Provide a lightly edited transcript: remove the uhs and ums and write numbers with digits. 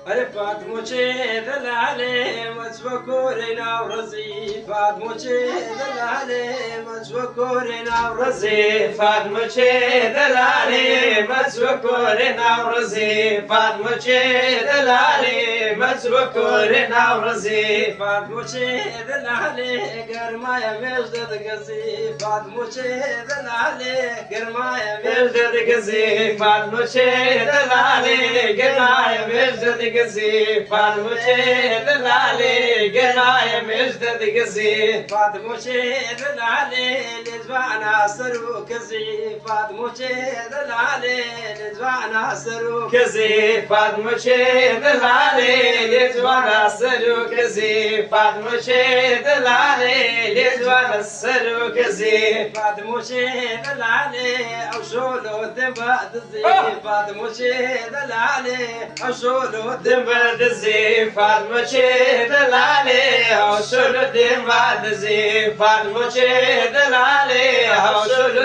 ألف فاطمة دلالي متفكرنا ورزي فاطمة دلالي متفكرنا ورزي فاطمة دلالي متفكرنا ورزي فاطمة دلالي متفكرنا ورزي فاطمة دلالي قرما يا مجد قزي فاطمة دلالي قرما يا مجد قزي فاطمة دلالي قرما يا مجد قزي فاطمة دلالي قراية مجد قزي فاطمة دلالي لزوانا سرو كزي فاطمة دلالي لزوانا سرو كزي فاطمة دلالي لزوانا سرو كزي فاطمة دلالي لزوانا سرو كزي فاطمة دلالي أو شولو دمبا دزي فاطمة دلالي أو شولو دمبا دزي فاطمة دلالي أو شولو دمبا دزي فاطمة دلالي أو شولو